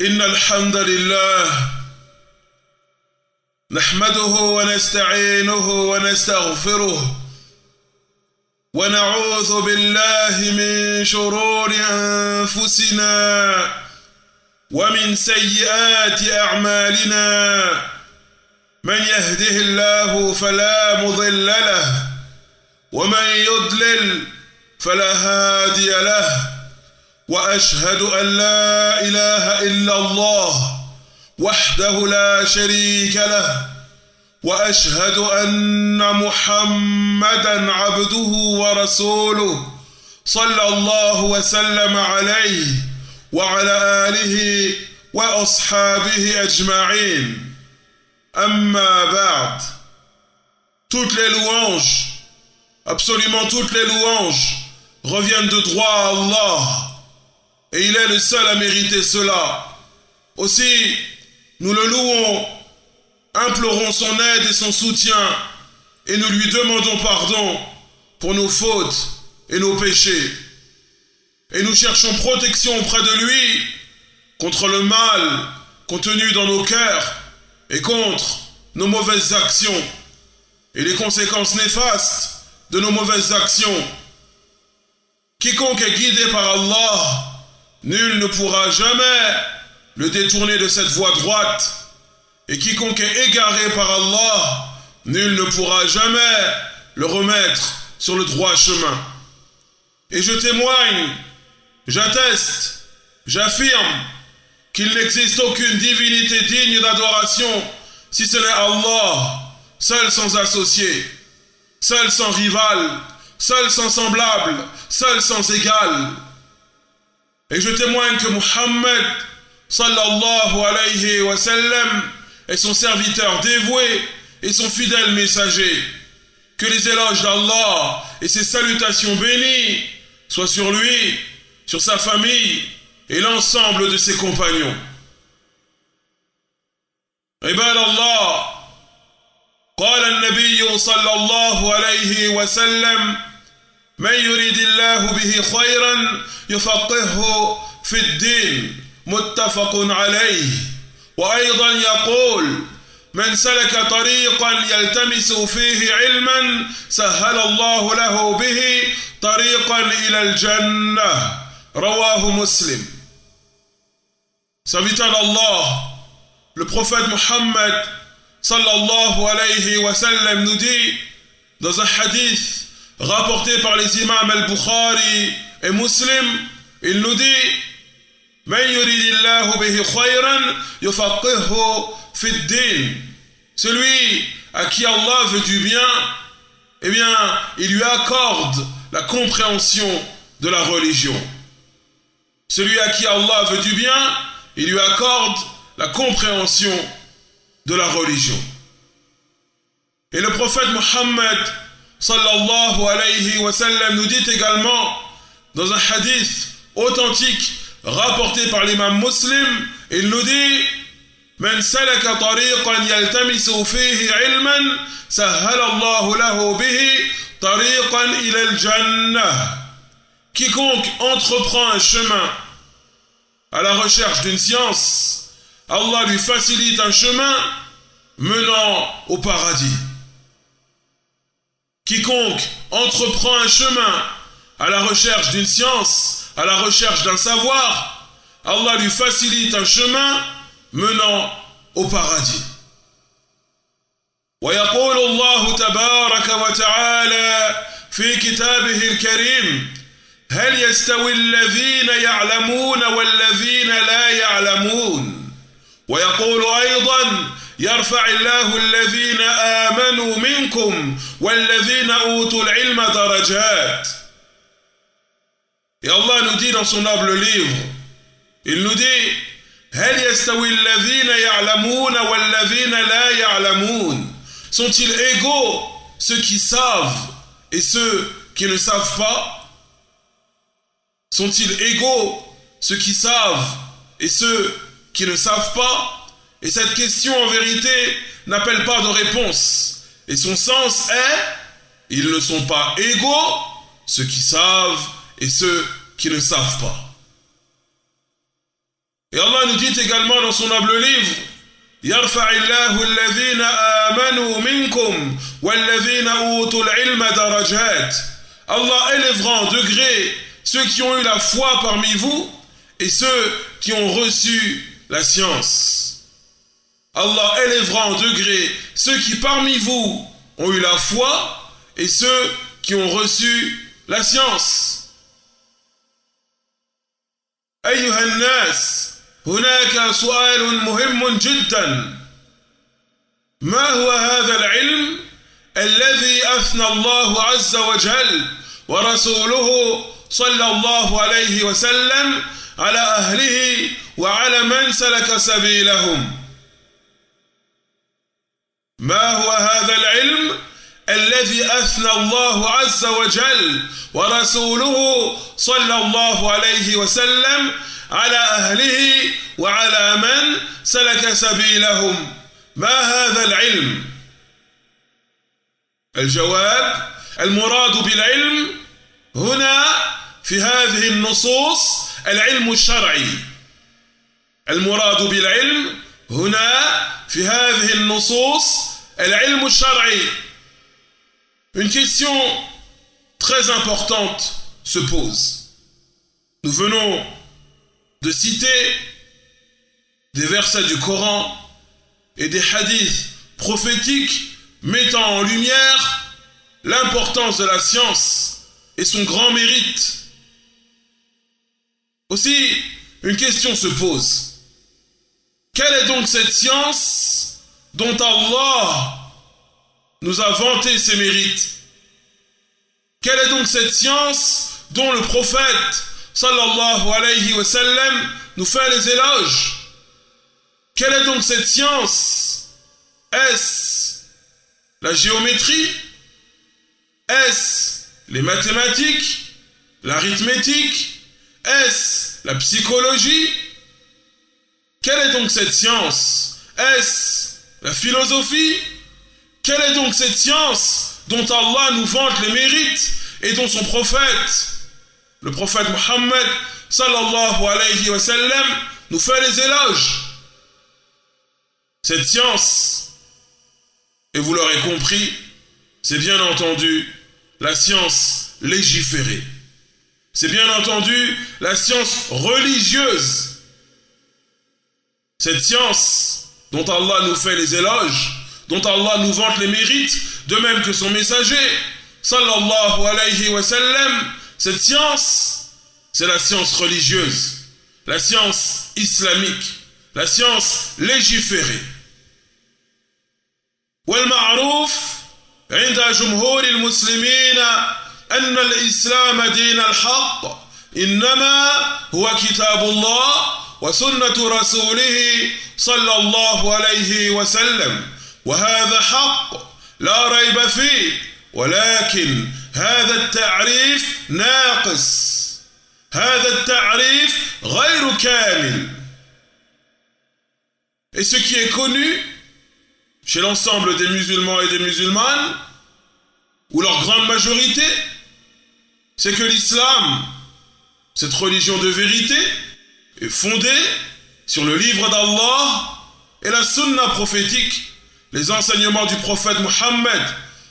إن الحمد لله نحمده ونستعينه ونستغفره ونعوذ بالله من شرور أنفسنا ومن سيئات أعمالنا من يهده الله فلا مضل له ومن يضلل فلا هادي له وأشهد أن لا إله إلا الله وحده لا شريك له وأشهد أن محمدًا عبده ورسوله صلى الله وسلم عليه وعلى آله وأصحابه أجمعين أما بعد. Toutes les louanges, absolument toutes les louanges reviennent de droit à Allah et il est le seul à mériter cela. Aussi, nous le louons, implorons son aide et son soutien et nous lui demandons pardon pour nos fautes et nos péchés. Et nous cherchons protection auprès de lui contre le mal contenu dans nos cœurs et contre nos mauvaises actions et les conséquences néfastes de nos mauvaises actions. Quiconque est guidé par Allah, nul ne pourra jamais le détourner de cette voie droite. Et quiconque est égaré par Allah, nul ne pourra jamais le remettre sur le droit chemin. Et je témoigne, j'atteste, j'affirme qu'il n'existe aucune divinité digne d'adoration si ce n'est Allah, seul sans associé, seul sans rival, seul sans semblable, seul sans égal. Et je témoigne que Muhammad sallallahu alayhi wa sallam est son serviteur dévoué et son fidèle messager. Que les éloges d'Allah et ses salutations bénies soient sur lui, sur sa famille et l'ensemble de ses compagnons. عباد الله قال النبي صلى الله عليه وسلم من يريد الله به خيرا يفقهه في الدين متفق عليه وأيضا يقول من سلك طريقا يلتمس فيه علما سهل الله له به طريقا إلى الجنة رواه مسلم. Serviteur d'Allah, le prophète Muhammad sallallahu alayhi wa sallam nous dit dans un hadith rapporté par les imams al-Bukhari et Muslim, il nous dit Man yuridillahu bihi khayran yufaqihu fi ddin. Celui à qui Allah veut du bien, eh bien, il lui accorde la compréhension de la religion. Celui à qui Allah veut du bien, il lui accorde la compréhension de la religion. Et le prophète Muhammad sallallahu alayhi wa sallam nous dit également dans un hadith authentique rapporté par l'imam Muslim, il nous dit من سلك طريقا يلتمس فيه علما سهل الله له به طريقا إلى الجنة. Quiconque entreprend un chemin à la recherche d'une science, Allah lui facilite un chemin menant au paradis. Quiconque entreprend un chemin à la recherche d'une science, à la recherche d'un savoir, Allah lui facilite un chemin menant au paradis. ويقول الله تبارك وتعالى في كتابه الكريم هل يستوي الذين يعلمون والذين لا يعلمون ويقول أيضا يرفع الله الذين آمنوا منكم والذين أوتوا العلم درجات. Et Allah nous dit dans son noble livre, il nous dit هل يستوي الذين يعلمون والذين لا يعلمون. Sont-ils égaux ceux qui savent et ceux qui ne savent pas? Sont-ils égaux ceux qui savent et ceux qui ne savent pas? Et cette question en vérité n'appelle pas de réponse. Et son sens est, ils ne sont pas égaux, ceux qui savent et ceux qui ne savent pas. Et Allah nous dit également dans son noble livre, يرفع الله الذين آمنوا منكم والذين أوتوا العلم درجات. Allah élèvera en degré ceux qui ont eu la foi parmi vous et ceux qui ont reçu la science. Allah élèvera en degré ceux qui parmi vous ont eu la foi et ceux qui ont reçu la science. أيها الناس هناك سؤال مهم جدا. ما هو هذا العلم الذي أثنى الله عز وجل ورسوله صلى الله عليه وسلم على أهله وعلى من سلك سبيلهم؟ ما هو هذا العلم الذي أثنى الله عز وجل ورسوله صلى الله عليه وسلم على أهله وعلى من سلك سبيلهم؟ ما هذا العلم؟ الجواب: المراد بالعلم هنا في هذه النصوص العلم الشرعي. المراد بالعلم هنا في هذه النصوص العلم الشرعي. Une question très importante se pose. Nous venons de citer des versets du Coran et des hadiths prophétiques mettant en lumière l'importance de la science et son grand mérite. Aussi, une question se pose. Quelle est donc cette science dont Allah nous a vanté ses mérites? Quelle est donc cette science dont le prophète sallallahu alayhi wa sallam nous fait les éloges? Quelle est donc cette science? Est-ce la géométrie? Est-ce les mathématiques? L'arithmétique? Est-ce la psychologie? Quelle est donc cette science? Est-ce la philosophie? Quelle est donc cette science dont Allah nous vante les mérites et dont son prophète, le prophète Mohammed sallallahu alayhi wa sallam, nous fait les éloges? Cette science, et vous l'aurez compris, c'est bien entendu la science légiférée. C'est bien entendu la science religieuse. Cette science dont Allah nous fait les éloges, dont Allah nous vante les mérites, de même que son messager, sallallahu alayhi wa sallam, cette science, c'est la science religieuse, la science islamique, la science légiférée. والمعروف عند جمهور المسلمين أن الإسلام دين الحق إنما هو كتاب الله وسنة رسوله صلى الله عليه وسلم وهذا حق لا ريب فيه ولكن هذا التعريف ناقص هذا التعريف غير كامل. Et ce qui est connu chez l'ensemble des musulmans et des musulmanes, ou leur grande majorité, c'est que l'islam, cette religion de vérité, est fondée sur le livre d'Allah et la sunna prophétique, les enseignements du prophète Mohammed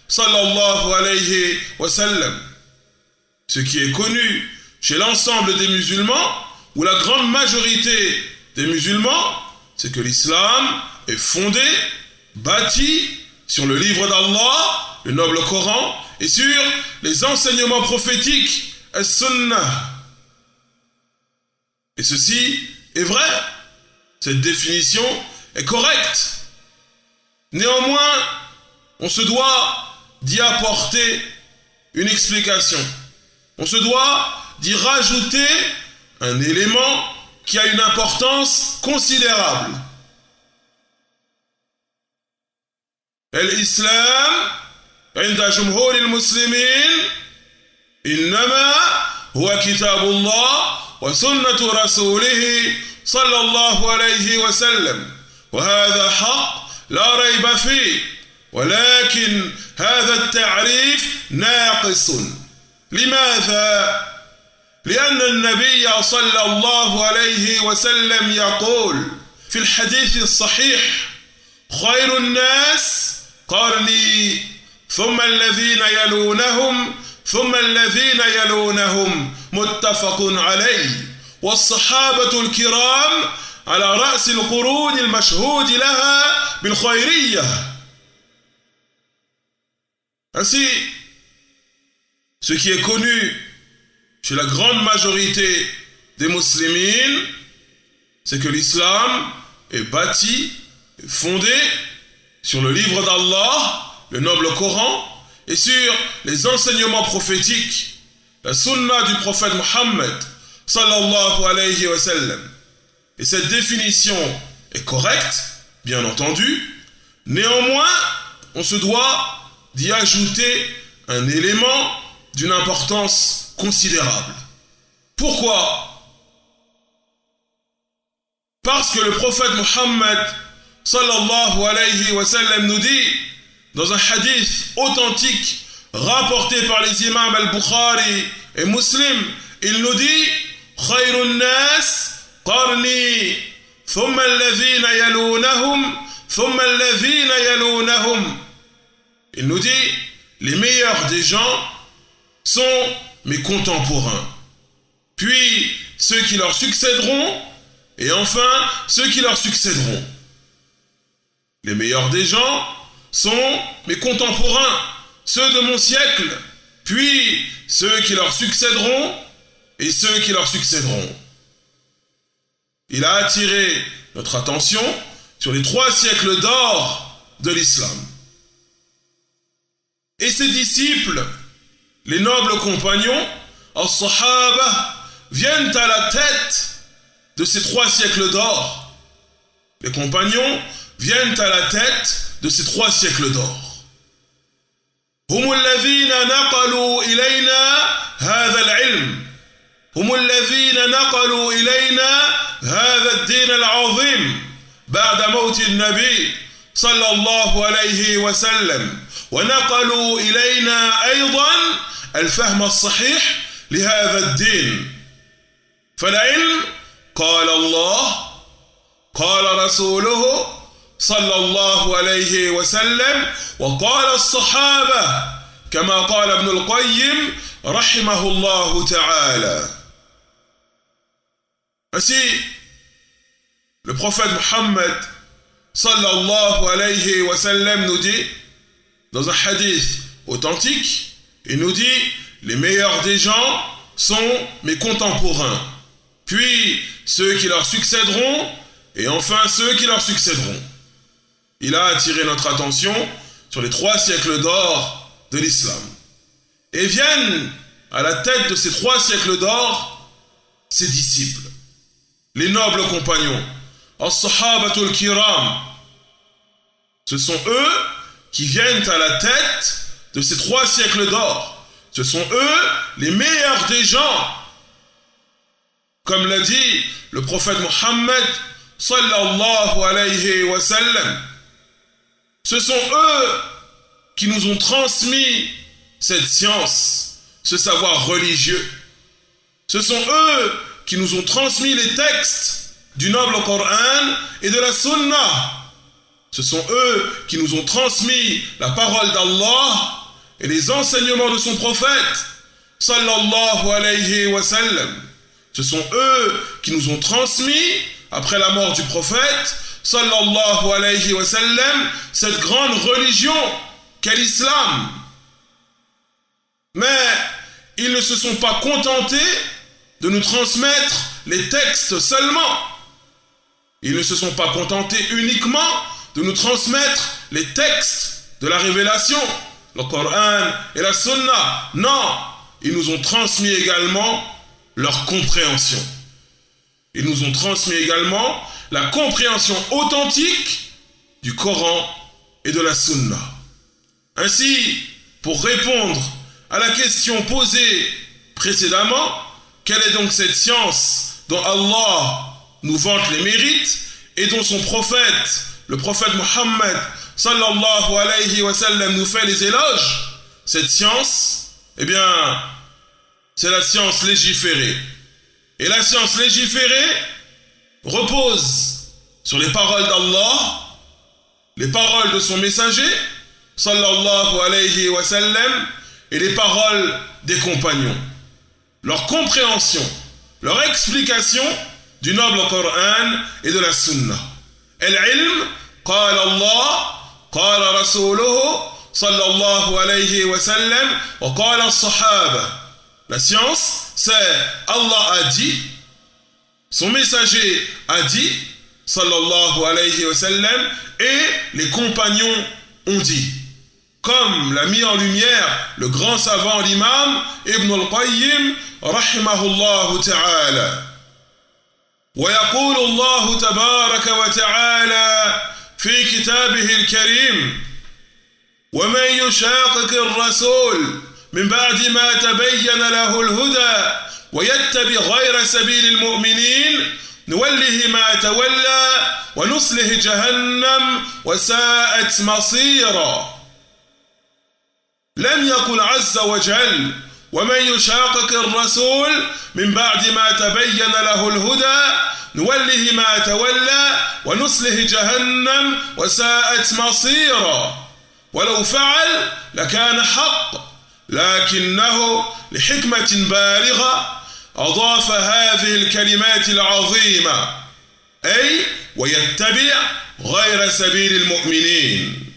sallallahu alayhi wa sallam. Ce qui est connu chez l'ensemble des musulmans, ou la grande majorité des musulmans, c'est que l'islam est fondé, bâti sur le livre d'Allah, le noble Coran, et sur les enseignements prophétiques, as-sunnah. Et ceci est vrai. Cette définition est correcte. Néanmoins, on se doit d'y apporter une explication. On se doit d'y rajouter un élément qui a une importance considérable. الإسلام عند جمهور المسلمين إنما هو كتاب الله وسنة رسوله صلى الله عليه وسلم وهذا حق لا ريب فيه ولكن هذا التعريف ناقص. لماذا؟ لأن النبي صلى الله عليه وسلم يقول في الحديث الصحيح خير الناس قرني ثم الذين يلونهم ثم الذين يلونهم متفق عليه والصحابة الكرام على رأس القرون المشهود لها بالخيرية. Ainsi, ce qui est connu chez la grande majorité des musulmans, c'est que l'islam est bâti, est fondé sur le livre d'Allah, le noble Coran, et sur les enseignements prophétiques, la sunna du prophète Mohammed, sallallahu alayhi wa sallam. Et cette définition est correcte, bien entendu. Néanmoins, on se doit d'y ajouter un élément d'une importance considérable. Pourquoi? Parce que le prophète Mohammed sallallahu alayhi wa sallam nous dit dans un hadith authentique rapporté par les imams al-Bukhari et Muslim, il nous dit Khayrun nas qarni thumma alladhina yalunahum thumma alladhina yalunahum. Il nous dit les meilleurs des gens sont mes contemporains, puis ceux qui leur succéderont, et enfin ceux qui leur succéderont. Les meilleurs des gens sont mes contemporains, ceux de mon siècle, puis ceux qui leur succéderont, et ceux qui leur succéderont. Il a attiré notre attention sur les 3 siècles d'or de l'islam. Et ses disciples, les nobles compagnons, as-sahaba, viennent à la tête de ces 3 siècles d'or. Les compagnons viennent à la tête de ces 3 siècles d'or. هم الذين نقلوا إلينا هذا العلم هم الذين نقلوا إلينا هذا الدين العظيم بعد موت النبي صلى الله عليه وسلم ونقلوا إلينا أيضا الفهم الصحيح لهذا الدين. فالعلم قال الله قال رسوله صلى الله عليه وسلم وقال الصحابة كما قال ابن القيم رحمه الله تعالى. Ainsi, le prophète Mohammed sallallahu alayhi wa sallam nous dit dans un hadith authentique, il nous dit les meilleurs des gens sont mes contemporains, puis ceux qui leur succéderont, et enfin ceux qui leur succéderont. Il a attiré notre attention sur les 3 siècles d'or de l'islam. Et viennent à la tête de ces 3 siècles d'or ses disciples, les nobles compagnons, as-sahabatul kiram. Ce sont eux qui viennent à la tête de ces 3 siècles d'or. Ce sont eux les meilleurs des gens. Comme l'a dit le prophète Mohammed sallallahu alayhi wa sallam. Ce sont eux qui nous ont transmis cette science, ce savoir religieux. Ce sont eux qui nous ont transmis les textes du noble Coran et de la Sunna. Ce sont eux qui nous ont transmis la parole d'Allah et les enseignements de son prophète, sallallahu alayhi wa sallam. Ce sont eux qui nous ont transmis, après la mort du prophète, sallallahu alayhi wa sallam, cette grande religion qu'est l'islam. Mais ils ne se sont pas contentés de nous transmettre les textes seulement. Ils ne se sont pas contentés uniquement de nous transmettre les textes de la révélation, le Coran et la Sunna. Non, ils nous ont transmis également leur compréhension. Ils nous ont transmis également la compréhension authentique du Coran et de la Sunna. Ainsi, pour répondre à la question posée précédemment, quelle est donc cette science dont Allah nous vante les mérites et dont son prophète, le prophète Mohammed sallallahu alayhi wa sallam, nous fait les éloges? Cette science, eh bien, c'est la science légiférée. Et la science légiférée repose sur les paroles d'Allah, les paroles de son messager, sallallahu alayhi wa sallam, et les paroles des compagnons. Leur compréhension, leur explication du noble Coran et de la Sunna. Al-ilm, qala Allah, qala rasuluhu, sallallahu alayhi wa sallam, wa qala as-sahaba. La science, c'est Allah a dit, son messager a dit, sallallahu alayhi wa sallam, et les compagnons ont dit. Comme l'a mis en lumière le grand savant l'imam Ibn al-Qayyim, rahimahullah ta'ala. ويقول الله تبارك وتعالى في كتابه الكريم ومن يشاقق الرسول من بعد ما تبين له الهدى ويتبع غير سبيل المؤمنين نوله ما تولى ونصله جهنم وساءت مصيرا. لم يقل عز وجل ومن يشاقق الرسول من بعد ما تبين له الهدى نوله ما تولى ونصله جهنم وساءت مصيرا. ولو فعل لكان حق لكنه لحكمة بالغة أضاف هذه الكلمات العظيمة أي ويتبع غير سبيل المؤمنين.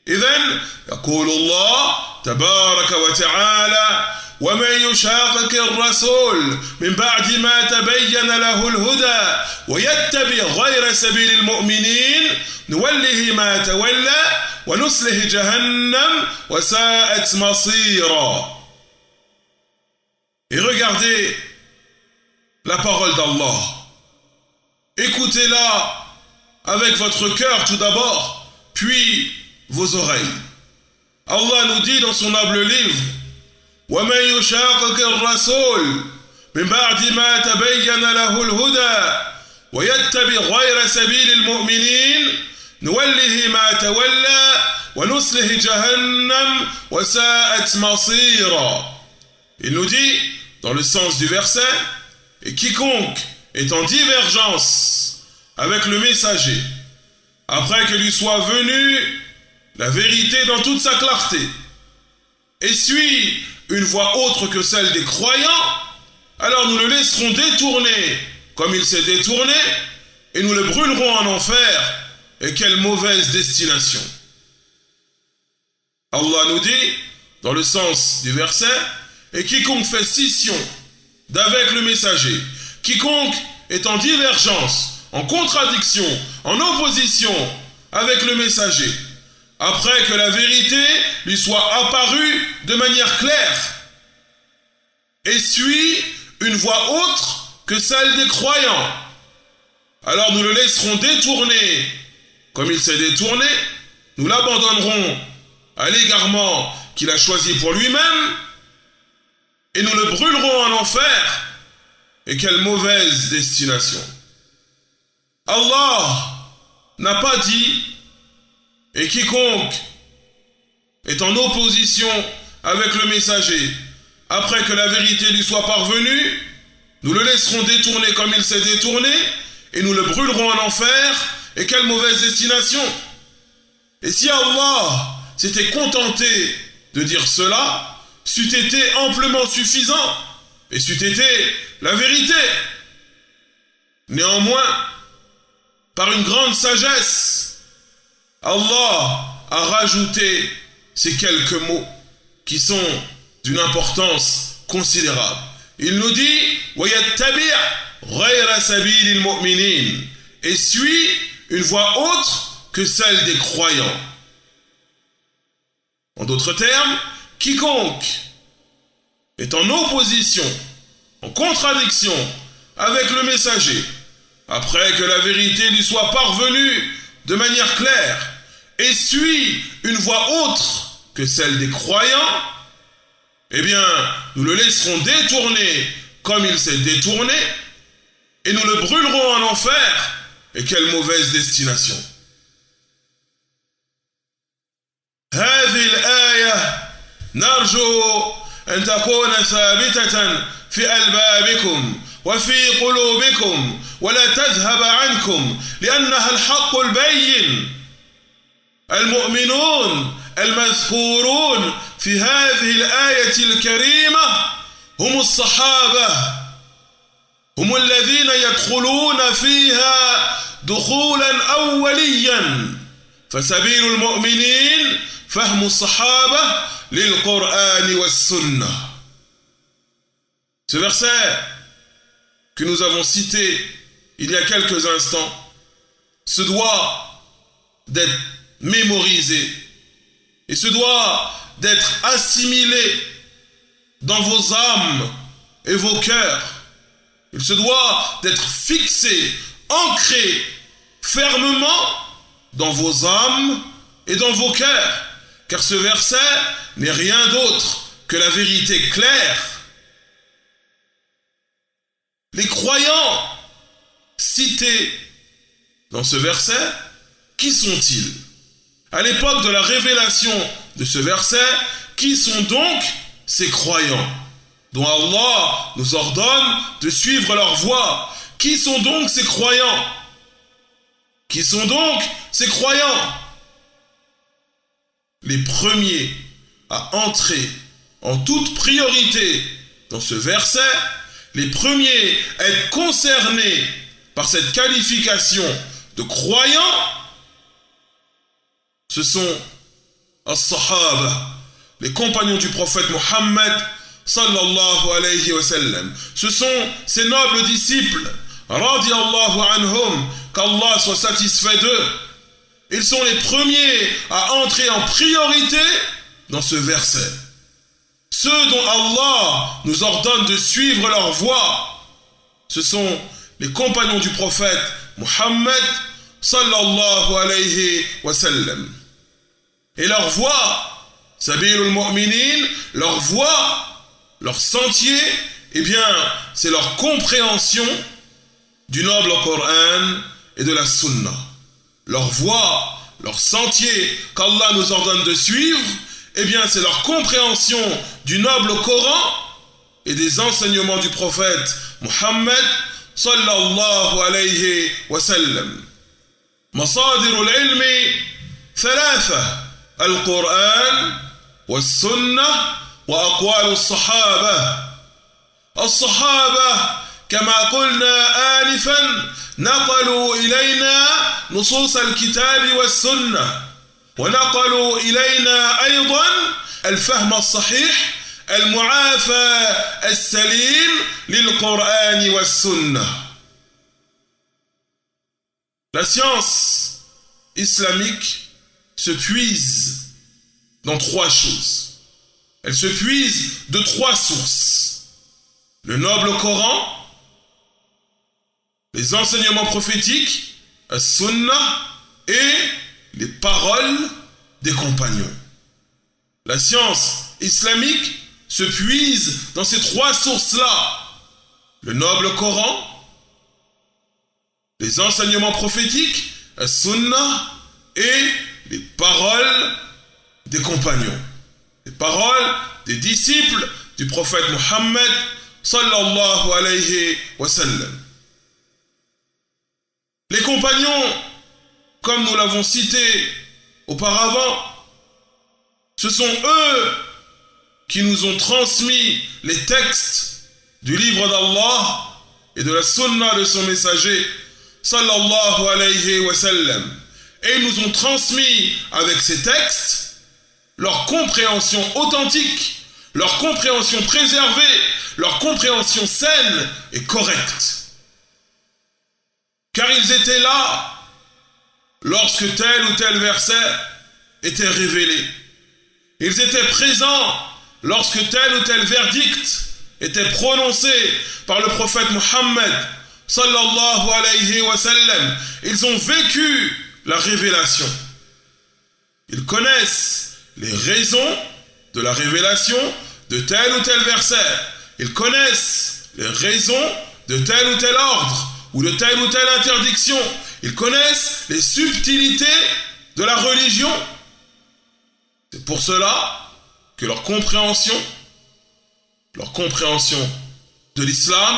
إذن يقول الله تبارك وتعالى ومن يشاقق الرسول من بعد ما تبين له الهدى ويتبع غير سبيل المؤمنين نوله ما تولى ونصله جهنم وساءت مصيرا. Et regardez la parole d'Allah. Écoutez-la avec votre cœur tout d'abord, puis vos oreilles. Allah nous dit dans son noble livre وَمَنْ يُشَاقِقِ الرَّسُولِ مِنْ بَعْدِ مَا تَبَيَّنَ لَهُ الْهُدَى وَيَتَّبِعْ غَيْرَ سَبِيلِ الْمُؤْمِنِينَ نُوَلِّهِ مَا تَوَلَّى وَنُصْلِهِ جَهَنَّمَ وَسَاءَتْ مَصِيرًا. Il nous dit dans le sens du verset et quiconque est en divergence avec le messager après que lui soit venue la vérité dans toute sa clarté et suit une voie autre que celle des croyants, alors nous le laisserons détourner comme il s'est détourné et nous le brûlerons en enfer. Et quelle mauvaise destination. Allah nous dit dans le sens du verset et quiconque fait scission d'avec le messager, quiconque est en divergence, en contradiction, en opposition avec le messager après que la vérité lui soit apparue de manière claire et suit une voie autre que celle des croyants, alors nous le laisserons détourner comme il s'est détourné, nous l'abandonnerons à l'égarement qu'il a choisi pour lui-même et nous le brûlerons en enfer. Et quelle mauvaise destination. Allah n'a pas dit et quiconque est en opposition avec le messager après que la vérité lui soit parvenue, nous le laisserons détourner comme il s'est détourné et nous le brûlerons en enfer. Et quelle mauvaise destination. Et si Allah s'était contenté de dire cela, c'eût été amplement suffisant et c'eût été la vérité. Néanmoins, par une grande sagesse, Allah a rajouté ces quelques mots qui sont d'une importance considérable. Il nous dit وَيَتَّبِعْ غَيْرَ سَبِيلِ الْمُؤْمِنِينَ et suit une voie autre que celle des croyants. En d'autres termes, quiconque est en opposition, en contradiction avec le messager, après que la vérité lui soit parvenue de manière claire, et suit une voie autre que celle des croyants, eh bien, nous le laisserons détourner comme il s'est détourné, et nous le brûlerons en enfer. Et quelle mauvaise destination. هذه الآية نرجو أن تكون ثابتة في ألبابكم وفي قلوبكم ولا تذهب عنكم لأنها الحق البين. المؤمنون المذكورون في هذه الآية الكريمة هم الصحابة، هم الذين يدخلون فيها دخولا أوليا. فسبيل المؤمنين فهم الصحابة للقرآن والسنة. Ce verset que nous avons cité il y a quelques instants se doit d'être mémorisé et se doit d'être assimilé dans vos âmes et vos cœurs. Il se doit d'être fixé, ancré fermement dans vos âmes et dans vos cœurs, car ce verset n'est rien d'autre que la vérité claire. Les croyants cités dans ce verset, qui sont-ils? À l'époque de la révélation de ce verset, qui sont donc ces croyants dont Allah nous ordonne de suivre leur voie? Qui sont donc ces croyants? Qui sont donc ces croyants? Les premiers à entrer en toute priorité dans ce verset, les premiers à être concernés par cette qualification de croyants, ce sont as-sahaba, les compagnons du prophète Mohammed sallallahu alayhi wa sallam. Ce sont ces nobles disciples, radiyallahu anhum, qu'Allah soit satisfait d'eux. Ils sont les premiers à entrer en priorité dans ce verset. Ceux dont Allah nous ordonne de suivre leur voie, ce sont les compagnons du prophète Mohammed sallallahu alayhi wa sallam. Et leur voie, sabilul mu'minin, leur voie, leur sentier, eh bien, c'est leur compréhension du noble Coran et de la Sunna. Leur voie, leur sentier qu'Allah nous ordonne de suivre, eh bien, c'est leur compréhension du noble Coran et des enseignements du prophète Mohammed sallallahu alayhi wa sallam. مصادر العلم ثلاثة: القرآن والسنة وأقوال الصحابة. الصحابة كما قلنا آنفا نقلوا إلينا نصوص الكتاب والسنة، ونقلوا إلينا أيضا الفهم الصحيح المعافى السليم للقرآن والسنة. La science islamique se puise dans trois choses. Elle se puise de trois sources: le noble Coran, les enseignements prophétiques, as-sunnah, et les paroles des compagnons. La science islamique se puise dans ces trois sources-là: le noble Coran, les enseignements prophétiques, as-sunnah, et les paroles des compagnons, les paroles des disciples du prophète Mohammed sallallahu alayhi wa sallam. Les compagnons, comme nous l'avons cité auparavant, ce sont eux qui nous ont transmis les textes du livre d'Allah et de la sunna de son messager sallallahu alayhi wa sallam. Et ils nous ont transmis avec ces textes leur compréhension authentique, leur compréhension préservée, leur compréhension saine et correcte. Car ils étaient là lorsque tel ou tel verset était révélé. Ils étaient présents lorsque tel ou tel verdict était prononcé par le prophète Mohammed sallallahu alayhi wa sallam. Ils ont vécu la révélation. Ils connaissent les raisons de la révélation de tel ou tel verset. Ils connaissent les raisons de tel ou tel ordre ou de telle ou telle interdiction. Ils connaissent les subtilités de la religion. C'est pour cela que leur compréhension leur compréhension de l'islam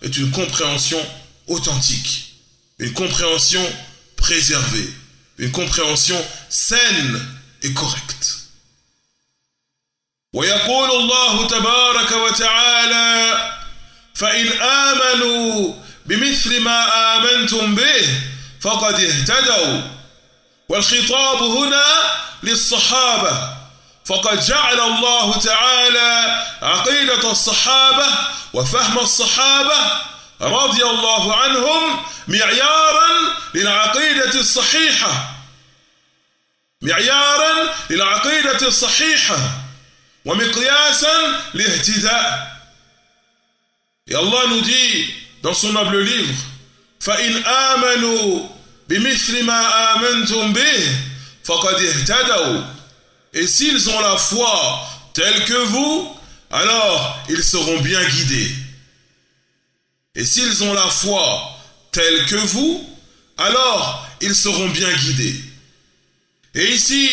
est une compréhension authentique, une compréhension préservée, une compréhension saine et correcte. ويقول الله تبارك وتعالى فإن آمنوا بمثل ما آمنتم به فقد اهتدوا والخطاب هنا للصحابة فقد جعل الله تعالى عقيدة الصحابة وفهم الصحابة رضي الله عنهم معيارا للعقيدة الصحيحة معيارا للعقيدة الصحيحة ومقياسا لاهتداء. Et Allah nous dit dans son noble livre فإن آمنوا بمثل ما آمنتم به فقد اهتدوا. Et s'ils ont la foi telle que vous, alors ils seront bien guidés. Et s'ils ont la foi telle que vous, alors ils seront bien guidés. Et ici,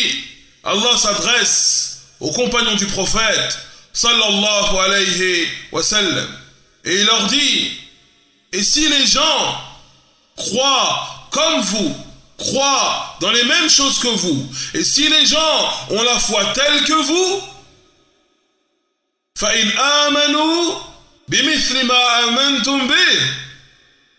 Allah s'adresse aux compagnons du prophète, sallallahu alayhi wa sallam, et il leur dit, et si les gens croient comme vous, croient dans les mêmes choses que vous, et si les gens ont la foi telle que vous, فَإِنْ آمَنُوا بِمِثْلِ مَا آمَنْتُمْ بِهِ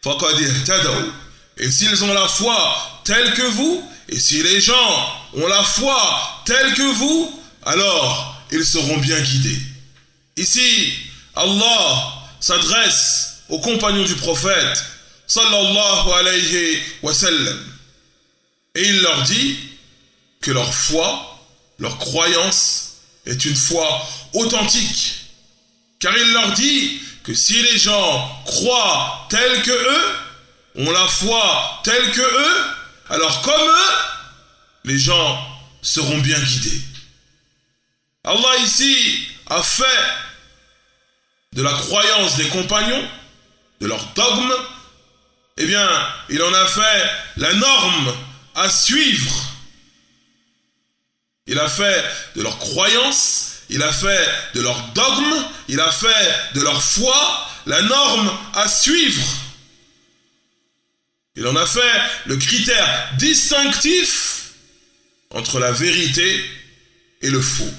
فَقَدْ اهْتَدَوْا. Et s'ils ont la foi telle que vous, et si les gens ont la foi telle que vous, alors ils seront bien guidés. Ici, Allah s'adresse aux compagnons du prophète, sallallahu alayhi wa sallam, et il leur dit que leur foi, leur croyance est une foi authentique. Car il leur dit que si les gens croient tels que eux, ont la foi telle que eux, alors comme eux, les gens seront bien guidés. Allah ici a fait de la croyance des compagnons, de leur dogme, eh bien, il en a fait la norme à suivre. Il a fait de leur croyance, il a fait de leur dogme, il a fait de leur foi la norme à suivre. Il en a fait le critère distinctif entre la vérité et le faux.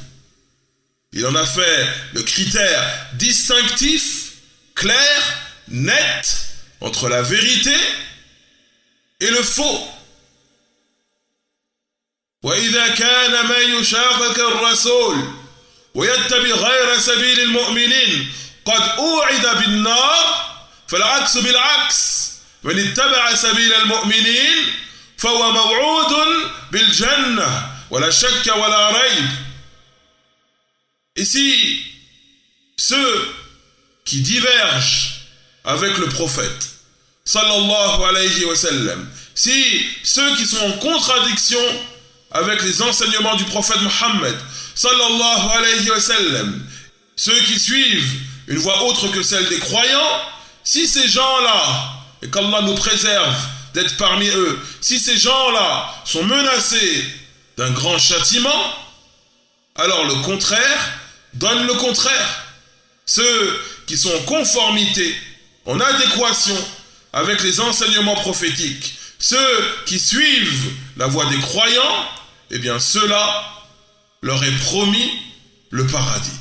Il en a fait le critère distinctif, clair, net, entre la vérité et le faux. وإذا كان من يشاقق الرسول ويتبع غير سبيل المؤمنين قد أوعد بالنار فالعكس بالعكس من اتبع سبيل المؤمنين فهو موعود بالجنة ولا شك ولا ريب. Ici, ceux qui divergent avec le prophète, sallallahu alayhi wa sallam, si ceux qui sont en contradiction avec les enseignements du prophète Mohammed, sallallahu alayhi wa sallam, ceux qui suivent une voie autre que celle des croyants, si ces gens-là, et qu'Allah nous préserve d'être parmi eux, si ces gens-là sont menacés d'un grand châtiment, alors le contraire donne le contraire. Ceux qui sont en conformité, en adéquation avec les enseignements prophétiques, ceux qui suivent la voie des croyants, eh bien ceux-là leur est promis le paradis.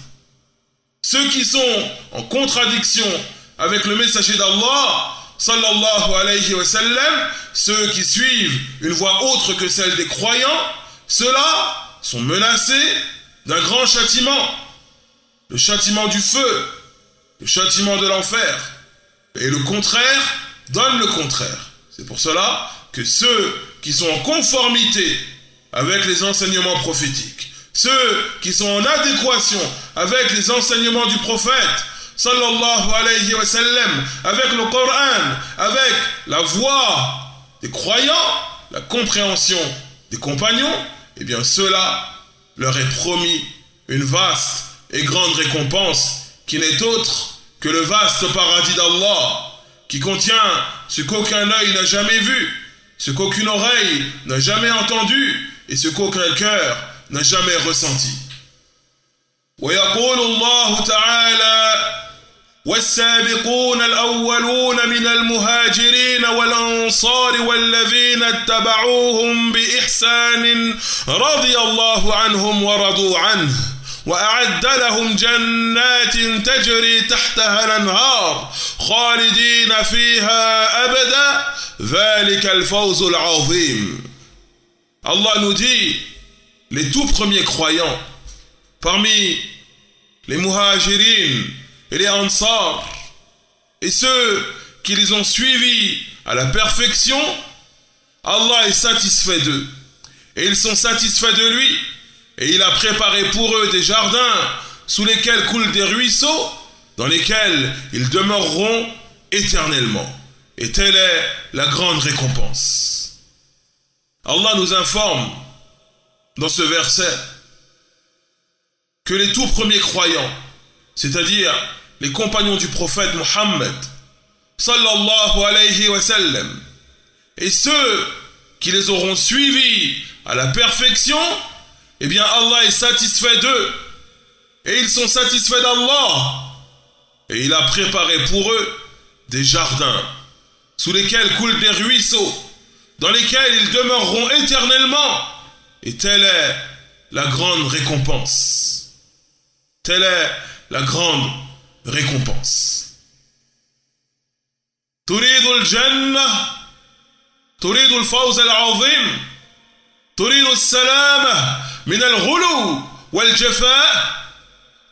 Ceux qui sont en contradiction avec le messager d'Allah, sallallahu alayhi wa sallam, ceux qui suivent une voie autre que celle des croyants, ceux-là sont menacés d'un grand châtiment, le châtiment du feu, le châtiment de l'enfer. Et le contraire donne le contraire. C'est pour cela que ceux qui sont en conformité avec les enseignements prophétiques, ceux qui sont en adéquation avec les enseignements du prophète, sallallahu alayhi wa sallam, avec le Coran, avec la voix des croyants, la compréhension des compagnons, eh bien ceux-là leur est promis une vaste et grande récompense qui n'est autre que le vaste paradis d'Allah, qui contient ce qu'aucun œil n'a jamais vu, ce qu'aucune oreille n'a jamais entendu et ce qu'aucun cœur n'a jamais ressenti. ويقول الله تعالى والسابقون الأولون من المهاجرين والأنصار والذين اتبعوهم بإحسان رضي الله عنهم ورضوا عنه وأعد لهم جنات تجري تحتها الأنهار خالدين فيها أبدا ذلك الفوز العظيم. Allah nous dit, les tout premiers croyants parmi les muhajirines et les ansar et ceux qui les ont suivis à la perfection, Allah est satisfait d'eux et ils sont satisfaits de lui et il a préparé pour eux des jardins sous lesquels coulent des ruisseaux dans lesquels ils demeureront éternellement et telle est la grande récompense. Allah nous informe dans ce verset que les tout premiers croyants, c'est-à-dire les compagnons du prophète Mohammed sallallahu alayhi wa sallam et ceux qui les auront suivis à la perfection, eh bien Allah est satisfait d'eux et ils sont satisfaits d'Allah et il a préparé pour eux des jardins sous lesquels coulent des ruisseaux dans lesquels ils demeureront éternellement et telle est la grande récompense. Telle est la grande récompense. تريد الجنة تريد الفوز العظيم تريد السلامة من الغلو والجفاء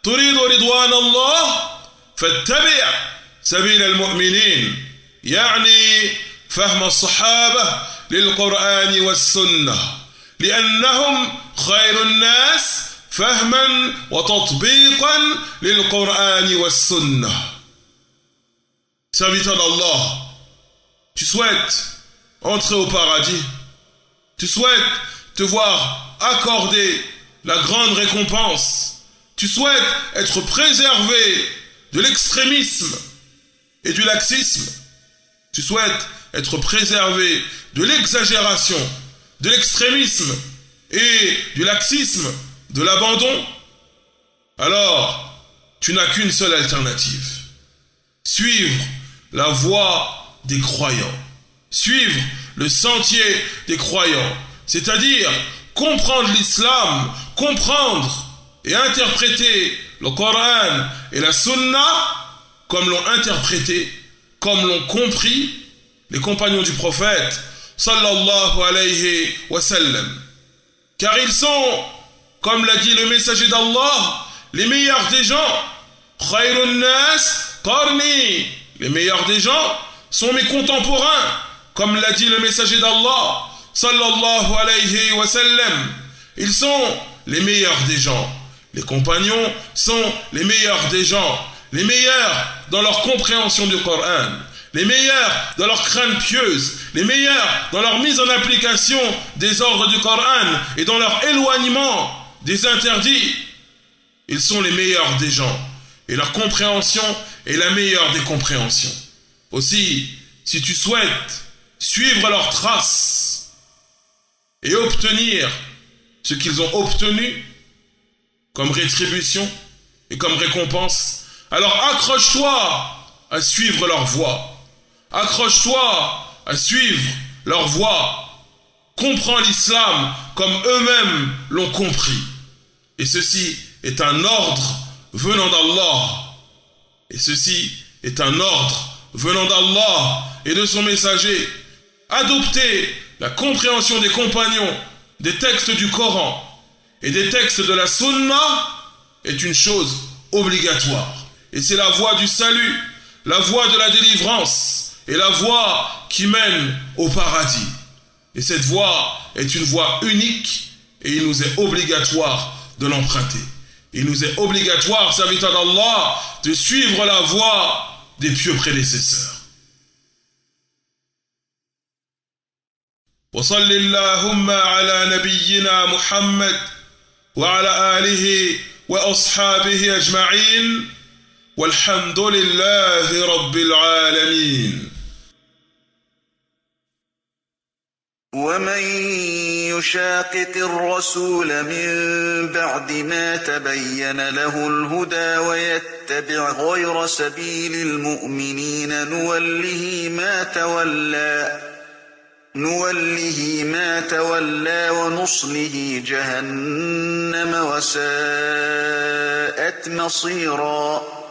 تريد رضوان الله فاتبع سبيل المؤمنين يعني فهم الصحابة للقرآن والسنة لأنهم خير الناس فهما وتطبيقا للقرآن والسنة. Serviteur d'Allah, tu souhaites entrer au paradis, tu souhaites te voir accorder la grande récompense, tu souhaites être préservé de l'extrémisme et du laxisme, tu souhaites être préservé de l'exagération, de l'extrémisme et du laxisme, de l'abandon, alors tu n'as qu'une seule alternative. Suivre la voie des croyants. Suivre le sentier des croyants. C'est-à-dire comprendre l'islam, comprendre et interpréter le Coran et la Sunna comme l'ont interprété, comme l'ont compris les compagnons du prophète sallallahu alayhi wa sallam. Car ils sont, comme l'a dit le messager d'Allah, les meilleurs des gens. Khayrun nas qarni. Les meilleurs des gens sont mes contemporains, comme l'a dit le messager d'Allah sallallahu alayhi wa sallam. Ils sont les meilleurs des gens. Les compagnons sont les meilleurs des gens, les meilleurs dans leur compréhension du Coran, les meilleurs dans leur crainte pieuse, les meilleurs dans leur mise en application des ordres du Coran et dans leur éloignement des interdits. Ils sont les meilleurs des gens et leur compréhension est la meilleure des compréhensions. Aussi, si tu souhaites suivre leurs traces et obtenir ce qu'ils ont obtenu comme rétribution et comme récompense, alors accroche-toi à suivre leur voie. Accroche-toi à suivre leur voie. Comprends l'islam comme eux-mêmes l'ont compris. Et ceci est un ordre venant d'Allah. Et ceci est un ordre venant d'Allah et de son messager. Adopter la compréhension des compagnons, des textes du Coran et des textes de la Sunna est une chose obligatoire. Et c'est la voie du salut, la voie de la délivrance et la voie qui mène au paradis. Et cette voie est une voie unique et il nous est obligatoire de l'emprunter. Il nous est obligatoire, serviteurs d'Allah, de suivre la voie des pieux prédécesseurs. وصل اللهم على نبينا محمد وعلى آله وأصحابه أجمعين والحمد لله رب العالمين. ومن يشاقق الرسول من بعد ما تبين له الهدى ويتبع غير سبيل المؤمنين نوله ما تولى ونصله جهنم وساءت مصيرا